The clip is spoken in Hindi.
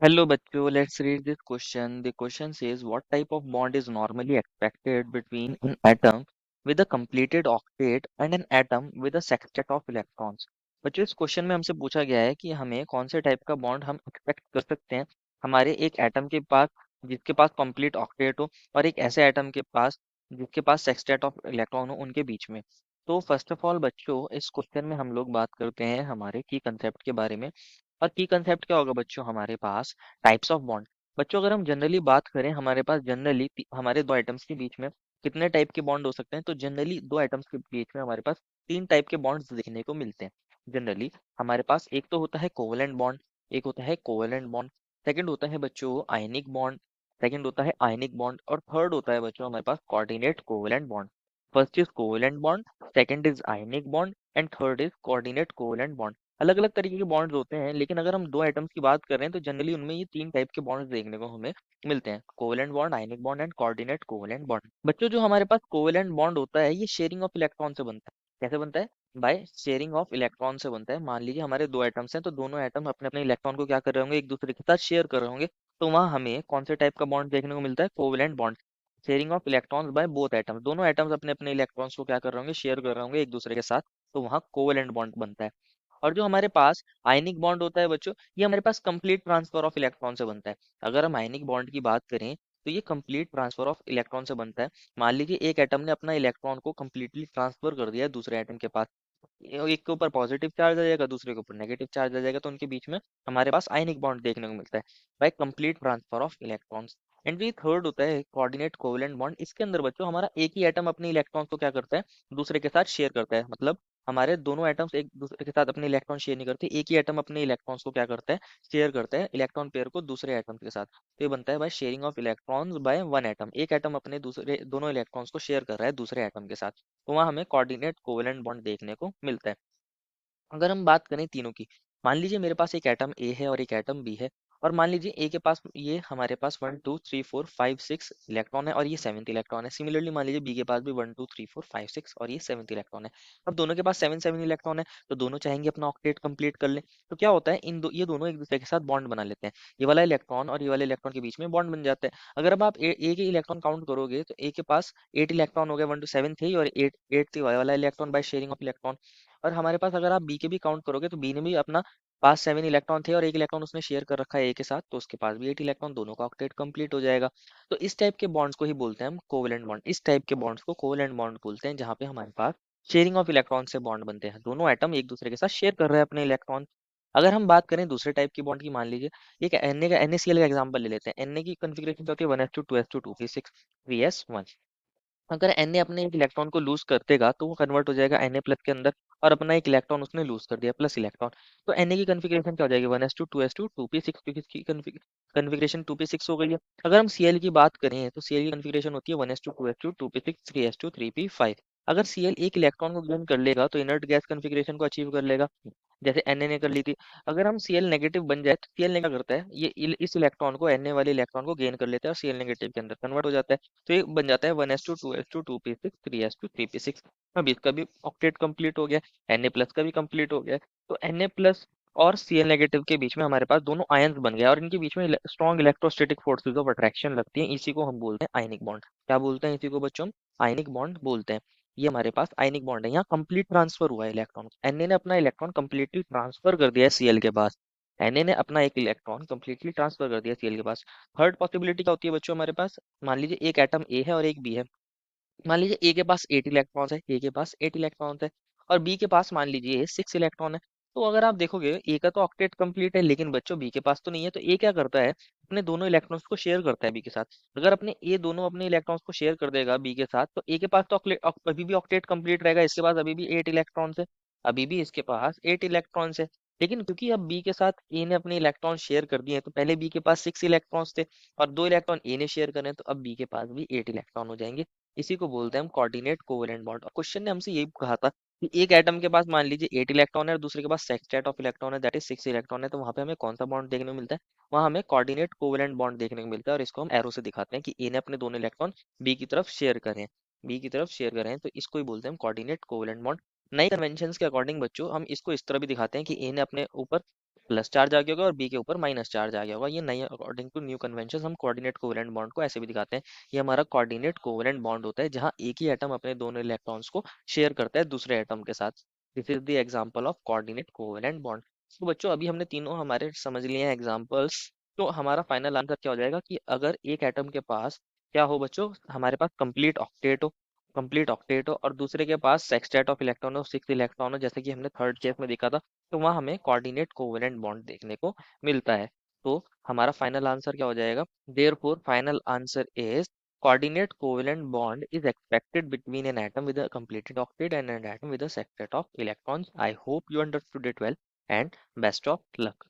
Hello, bachcho. Let's read this question. The question says, what type of bond is normally expected between an atom with a completed octet and an atom with a sextet of electrons? बच्चों इस क्वेश्चन में हमसे पूछा गया है कि हमें कौन से टाइप का बॉन्ड हम एक्सपेक्ट कर सकते हैं हमारे एक एटम के पास जिसके पास कंप्लीट ऑक्टेट हो और एक ऐसे एटम के पास जिसके पास सेक्सटेट ऑफ इलेक्ट्रॉन हो उनके बीच में। तो फर्स्ट ऑफ ऑल बच्चों इस क्वेश्चन में हम लोग बात करते हैं हमारे की कंसेप्ट के बारे में। और की कंसेप्ट क्या होगा बच्चों हमारे पास टाइप्स ऑफ बॉन्ड। बच्चों अगर हम जनरली बात करें हमारे पास जनरली हमारे दो आइटम्स के बीच में कितने टाइप के बॉन्ड हो सकते हैं, तो जनरली दो आइटम्स के बीच में हमारे पास तीन टाइप के बॉन्ड्स देखने को मिलते हैं। जनरली हमारे पास एक तो होता है कोवलेंट बॉन्ड, एक होता है कोवलेंट बॉन्ड, सेकंड होता है बच्चों आयनिक बॉन्ड, सेकंड होता है आयनिक बॉन्ड और थर्ड होता है बच्चों हमारे पास coordinate covalent bond. First is covalent bond, second is ionic bond and third is coordinate covalent bond. अलग अलग तरीके के बॉन्ड्स होते हैं, लेकिन अगर हम दो आइटम्स की बात कर रहे हैं तो जनरली उनमें ये तीन टाइप के बॉन्ड्स देखने को हमें मिलते हैं, covalent bond, ionic bond and coordinate covalent bond. बच्चों जो हमारे पास कोवेलेंट बॉन्ड होता है ये शेयरिंग ऑफ इलेक्ट्रॉन से बनता है। कैसे बनता है? बाय शेयरिंग ऑफ इलेक्ट्रॉन से बनता है। मान लीजिए हमारे दो आइटम्स हैं तो दोनों आइटम अपने अपने इलेक्ट्रॉन को क्या कर रहे होंगे, एक दूसरे के साथ शेयर कर रहे होंगे। तो वहाँ हमें कौन से टाइप का बॉन्ड देखने को मिलता है? Covalent bond. Sharing of electrons by both items, दोनों आइटम्स अपने अपने इलेक्ट्रॉन्स को क्या कर रहे होंगे, शेयर कर रहे होंगे एक दूसरे के साथ। तो वहाँ कोवेलेंट बॉन्ड बनता है। और जो हमारे पास आयनिक बॉन्ड होता है बच्चों, ये हमारे पास कंप्लीट ट्रांसफर ऑफ इलेक्ट्रॉन से बनता है। अगर हम आयनिक बॉन्ड की बात करें तो ये कंप्लीट ट्रांसफर ऑफ इलेक्ट्रॉन से बनता है। मान लीजिए एक एटम ने अपना इलेक्ट्रॉन को कंप्लीटली ट्रांसफर कर दिया है दूसरे एटम के पास। एक के ऊपर पॉजिटिव चार्ज आ जाएगा, दूसरे के ऊपर नेगेटिव चार्ज आ जाएगा, तो उनके बीच में हमारे पास आयनिक बॉन्ड देखने को मिलता है by complete transfer of electrons. And जो थर्ड होता है कोऑर्डिनेट कोवेलेंट बॉन्ड, इसके अंदर बच्चों हमारा एक ही एटम अपने इलेक्ट्रॉन्स को क्या करता है, दूसरे के साथ शेयर करता है। मतलब हमारे दोनों एटम्स एक दूसरे के साथ अपने इलेक्ट्रॉन शेयर नहीं करते, एक ही एटम अपने इलेक्ट्रॉन्स को क्या करता है, शेयर करता है इलेक्ट्रॉन पेयर को दूसरे एटम के साथ। तो ये बनता है by sharing of electrons by one atom, एक एटम अपने दूसरे दोनों इलेक्ट्रॉन्स को शेयर कर रहा है दूसरे एटम के साथ। तो वहाँ हमें कोऑर्डिनेट कोवेलेंट बॉन्ड देखने को मिलता है। अगर हम बात करें तीनों की, मान लीजिए मेरे पास एक एटम ए है और एक एटम बी है। और मान लीजिए ए के पास ये हमारे पास 1 2 3 4 5 6 इलेक्ट्रॉन है और ये सेवन्थ इलेक्ट्रॉन है। सिमिलरली मान लीजिए बी के पास भी 1 2 3 4 5 6 और ये सेवन्थ इलेक्ट्रॉन है। अब दोनों के पास सेवन सेवन इलेक्ट्रॉन है, तो दोनों चाहेंगे अपना ऑक्टेट कंप्लीट कर ले। तो क्या होता है, ये दोनों एक दूसरे के साथ बॉन्ड बना लेते हैं। ये वाला इलेक्ट्रॉन और ये वाले इलेक्ट्रॉन के बीच में बॉन्ड बन जाता है। अगर अब आप ए के इलेक्ट्रॉन काउंट करोगे तो ए के पास 8 इलेक्ट्रॉन हो गए, 1 to 7 थे, और एट थी वाला electron by sharing of electron. और हमारे पास अगर आप बी के भी काउंट करोगे तो बी ने भी अपना पास 7 इलेक्ट्रॉन थे और एक इलेक्ट्रॉन उसने शेयर कर रखा है ए के साथ, तो उसके पास भी 8 इलेक्ट्रॉन, दोनों का ऑक्टेट कंप्लीट हो जाएगा। तो इस टाइप के बॉन्ड्स को ही बोलते हैं हम कोवेलेंट बॉन्ड। इस टाइप के बॉन्ड्स को कोवेलेंट बॉन्ड बोलते हैं, जहाँ पे हमारे पास शेयरिंग ऑफ इलेक्ट्रॉन से बॉन्ड बनते हैं, दोनों एटम एक दूसरे के साथ शेयर कर रहे हैं अपने इलेक्ट्रॉन। अगर हम बात करें दूसरे टाइप की बॉन्ड की, मान लीजिए एक NaCl का एग्जांपल ले लेते हैं। Na की कॉन्फ़िगरेशन क्या होती है, 1s2 2s2 2p6 3s1। अगर Na अपने एक इलेक्ट्रॉन को लूज कर देगा तो वो कन्वर्ट हो जाएगा Na प्लस के अंदर, और अपना एक इलेक्ट्रॉन उसने लूज कर दिया प्लस इलेक्ट्रॉन। तो Na की कॉन्फ़िगरेशन क्या हो जाएगी, 1s2 2s2 2p6, क्योंकि इसकी कॉन्फ़िगरेशन 2p6 हो गई है। अगर हम Cl की बात करें तो Cl की कॉन्फ़िगरेशन होती है 1s2 2s2 2p6 3s2 3p5। अगर Cl एक इलेक्ट्रॉन को गेन कर लेगा तो इनर्ट गैस कॉन्फ़िगरेशन को अचीव कर लेगा, जैसे Na ने कर ली थी। अगर हम Cl नेगेटिव बन जाए तो Cl ने क्या करता है, ये इस इलेक्ट्रॉन को Na वाले इलेक्ट्रॉन को गेन कर लेता है और Cl नेगेटिव के अंदर कन्वर्ट हो जाता है। तो ये बन जाता है 1s2 2s2 2p6 3s2 3p6। अब इसका भी ऑक्टेट कंप्लीट हो गया, Na प्लस का भी कंप्लीट हो गया। तो Na प्लस और Cl नेगेटिव के बीच में हमारे पास दोनों आयंस बन गया और इनके बीच में strong electrostatic forces of attraction लगती है। इसी को हम बोलते हैं आयनिक बॉन्ड। क्या बोलते हैं इसी को बच्चों हम? आयनिक बॉन्ड बोलते हैं। ये हमारे पास आयनिक बॉन्ड है, यहाँ कंप्लीट ट्रांसफर हुआ है इलेक्ट्रॉन। Na ने अपना इलेक्ट्रॉन कंप्लीटली ट्रांसफर कर दिया है Cl के पास। Na ने अपना एक इलेक्ट्रॉन कंप्लीटली ट्रांसफर कर दिया Cl के पास। थर्ड पॉसिबिलिटी क्या होती है बच्चों हमारे पास, मान लीजिए एक एटम ए है और एक बी है। मान लीजिए ए के पास 8 इलेक्ट्रॉन्स है, ए के पास 8 इलेक्ट्रॉन्स है, और बी के पास मान लीजिए 6 इलेक्ट्रॉन है। तो अगर आप देखोगे ए का तो ऑक्टेट कंप्लीट है, लेकिन बच्चों बी के पास तो नहीं है। तो ए क्या करता है, अपने दोनों इलेक्ट्रॉन्स को शेयर करता है बी के साथ। अगर अपने ए दोनों अपने इलेक्ट्रॉन्स को शेयर कर देगा बी के साथ, तो ए के पास तो अभी भी ऑक्टेट कंप्लीट रहेगा, इसके पास अभी भी 8 इलेक्ट्रॉन्स है, अभी भी इसके पास 8 इलेक्ट्रॉन्स है। लेकिन क्योंकि अब बी के साथ ए ने अपने इलेक्ट्रॉन शेयर कर दिए हैं, तो पहले बी के पास 6 इलेक्ट्रॉन्स थे और 2 इलेक्ट्रॉन ए ने शेयर करें, तो अब बी के पास भी 8 इलेक्ट्रॉन हो जाएंगे। इसी को बोलते हैं हम कोऑर्डिनेट कोवेलेंट बॉन्ड। और क्वेश्चन ने हमसे यही कहा था कि एक एटम के पास मान लीजिए 8 इलेक्ट्रॉन है और दूसरे के पास सेक्सटेट ऑफ इलेक्ट्रॉन है, दैट इज 6 इलेक्ट्रॉन है, तो वहां पे हमें कौन सा बॉन्ड देखने को मिलता है, वहां हमें कोऑर्डिनेट कोवेलेंट बॉन्ड देखने को मिलता है। और इसको हम एरो से दिखाते हैं कि ए ने अपने दोनों इलेक्ट्रॉन बी की तरफ शेयर करें, बी की तरफ शेयर करें, तो इसको ही बोलते हैं हम कोऑर्डिनेट कोवेलेंट बॉन्ड। नए कन्वेंशन के अकॉर्डिंग बच्चों हम इसको इस तरह भी दिखाते हैं कि ए ने अपने ऊपर प्लस चार्ज आ गया होगा और बी के ऊपर माइनस चार्ज आ गया होगा। ये नई अकॉर्डिंग टू न्यू कन्वेंशन हम कोऑर्डिनेट कोवेलेंट बॉन्ड को ऐसे भी दिखाते हैं। ये हमारा कोऑर्डिनेट कोवेलेंट बॉन्ड होता है जहाँ एक ही एटम अपने दोनों इलेक्ट्रॉन्स को शेयर करता है दूसरे एटम के साथ। This is the example of coordinate covalent bond. तो बच्चों अभी हमने तीनों हमारे समझ लिए हैं एग्जांपल्स। तो हमारा फाइनल आंसर क्या हो जाएगा कि अगर एक एटम के पास क्या हो बच्चों, हमारे पास कंप्लीट ऑक्टेट हो और दूसरे के पास सेक्सटेट ऑफ इलेक्ट्रॉन हो, 6 इलेक्ट्रॉन हो, जैसे कि हमने थर्ड केस में देखा था, तो वहाँ हमें कोऑर्डिनेट कोवेलेंट बॉन्ड देखने को मिलता है। तो हमारा फाइनल आंसर क्या हो जाएगा? Therefore final answer is coordinate covalent bond is expected between an atom with a completed octet and an atom with a sextet of electrons. I hope you understood it well and best of luck.